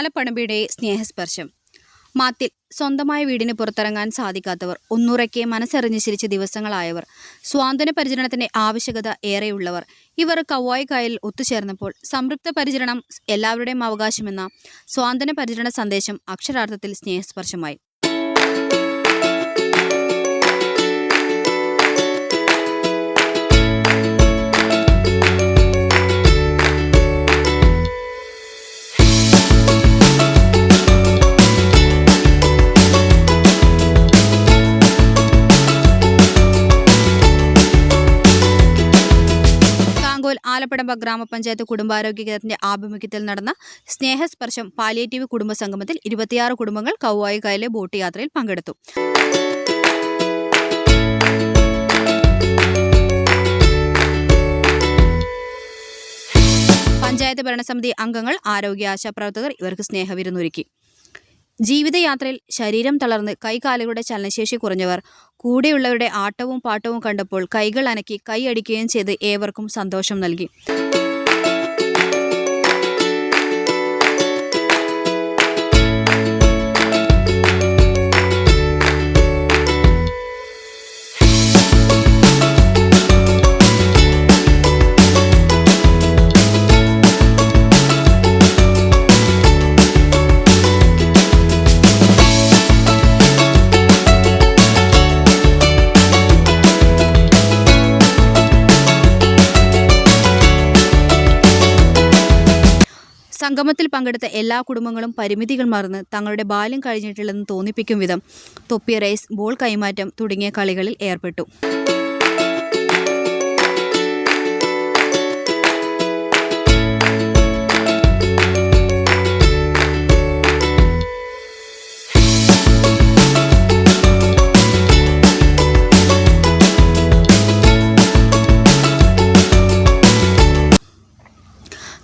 ആലപ്പടമ്പിയുടെ സ്നേഹസ്പർശം. മാത്തിൽ സ്വന്തമായ വീടിന് പുറത്തിറങ്ങാൻ സാധിക്കാത്തവർ, ഒന്നുറക്കെ മനസ്സറിഞ്ഞ് ചിരിച്ച ദിവസങ്ങളായവർ, സ്വാന്തന പരിചരണത്തിന്റെ ആവശ്യകത ഏറെയുള്ളവർ, ഇവർ കവ്വായി കായലിൽ ഒത്തുചേർന്നപ്പോൾ സംതൃപ്ത പരിചരണം എല്ലാവരുടെയും അവകാശമെന്ന സ്വാന്തന പരിചരണ സന്ദേശം അക്ഷരാർത്ഥത്തിൽ സ്നേഹസ്പർശമായി. ആലപ്പടമ്പ ഗ്രാമപഞ്ചായത്ത് കുടുംബാരോഗ്യ കേന്ദ്രത്തിന്റെ ആഭിമുഖ്യത്തിൽ നടന്ന സ്നേഹസ്പർശം പാലിയേറ്റീവ് കുടുംബ സംഗമത്തിൽ 26 കുടുംബങ്ങൾ കവ്വായി കായലിലെ ബോട്ട് യാത്രയിൽ പങ്കെടുത്തു. പഞ്ചായത്ത് ഭരണസമിതി അംഗങ്ങൾ, ആരോഗ്യ ആശാപ്രവർത്തകർ ഇവർക്ക് സ്നേഹവിരുന്നൊരുക്കി. ജീവിതയാത്രയിൽ ശരീരം തളർന്ന് കൈകാലുകളുടെ ചലനശേഷി കുറഞ്ഞവർ കൂടെയുള്ളവരുടെ ആട്ടവും പാട്ടവും കണ്ടപ്പോൾ കൈകൾ അനക്കി കൈയടിക്കുകയും ചെയ്ത് ഏവർക്കും സന്തോഷം നൽകി. സംഗമത്തിൽ പങ്കെടുത്ത എല്ലാ കുടുംബങ്ങളും പരിമിതികൾ മറന്ന് തങ്ങളുടെ ബാല്യം കഴിഞ്ഞിട്ടില്ലെന്ന് തോന്നിപ്പിക്കും വിധം തൊപ്പി റേസ്, ബോൾ കൈമാറ്റം തുടങ്ങിയ കളികളിൽ ഏർപ്പെട്ടു.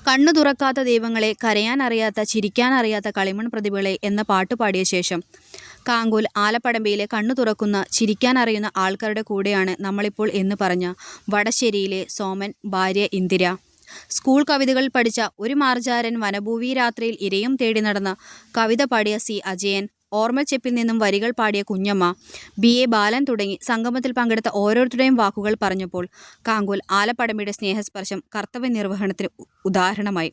കണ്ണു തുറക്കാത്ത ദൈവങ്ങളെ, കരയാൻ അറിയാത്ത ചിരിക്കാൻ അറിയാത്ത കളിമൺ പ്രതിഭകളെ എന്ന പാട്ട് പാടിയ ശേഷം കാങ്കോൽ ആലപ്പടമ്പയിലെ കണ്ണു തുറക്കുന്ന ചിരിക്കാൻ അറിയുന്ന ആൾക്കാരുടെ കൂടെയാണ് നമ്മളിപ്പോൾ എന്ന് പറഞ്ഞ വടശ്ശേരിയിലെ സോമൻ, ഭാര്യ ഇന്ദിര. സ്കൂൾ കവിതകൾ പഠിച്ച ഒരു മാർജാരൻ, വനഭൂവി രാത്രിയിൽ ഇരയും തേടി നടന്ന കവിത പാടിയ സി അജയൻ, ഓർമ്മച്ചെപ്പിൽ നിന്നും വരികൾ പാടിയ കുഞ്ഞമ്മ, BA ബാലൻ തുടങ്ങി സംഗമത്തിൽ പങ്കെടുത്ത ഓരോരുത്തരുടെയും വാക്കുകൾ പറഞ്ഞപ്പോൾ കാങ്കോൽ ആലപ്പടമ്പയുടെ സ്നേഹസ്പർശം കർത്തവ്യ നിർവഹണത്തിന് ഉദാഹരണമായി.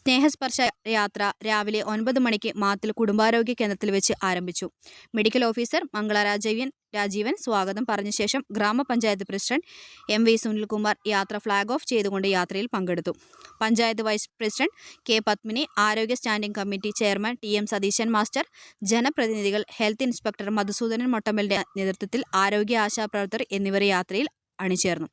സ്നേഹസ്പർശ യാത്ര രാവിലെ 9 മണിക്ക് മാത്തിൽ കുടുംബാരോഗ്യ കേന്ദ്രത്തിൽ വെച്ച് ആരംഭിച്ചു. മെഡിക്കൽ ഓഫീസർ മംഗള രാജീവൻ സ്വാഗതം പറഞ്ഞ ശേഷം ഗ്രാമപഞ്ചായത്ത് പ്രസിഡന്റ് MV സുനിൽകുമാർ യാത്ര ഫ്ലാഗ് ഓഫ് ചെയ്തുകൊണ്ട് യാത്രയിൽ പങ്കെടുത്തു. Panchayat vice president K Padmini, ആരോഗ്യ standing committee chairman TM Satheesan master, ജനപ്രതിനിധികൾ, ഹെൽത്ത് ഇൻസ്പെക്ടർ മധുസൂദനൻ മൊട്ടമ്മലിന്റെ നേതൃത്വത്തിൽ ആരോഗ്യ ആശാപ്രവർത്തകർ എന്നിവർ യാത്രയിൽ അണിചേർന്നു.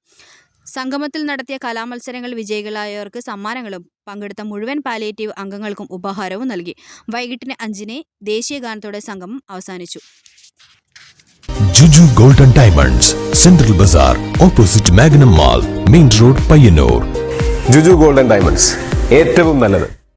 സംഗമത്തിൽ നടത്തിയ കലാമത്സരങ്ങൾ വിജയികളായവർക്ക് സമ്മാനങ്ങളും പങ്കെടുത്ത മുഴുവൻ പാലിയേറ്റീവ് അംഗങ്ങൾക്കും ഉപഹാരവും നൽകി. വൈകിട്ട് 5-ന് ദേശീയ ഗാനത്തോടെ സംഗമം അവസാനിച്ചു. Juju golden diamonds, central bazaar, opposite Magnum mall, main road, Payyanur. Juju golden diamonds, ഏറ്റവും നല്ലത്.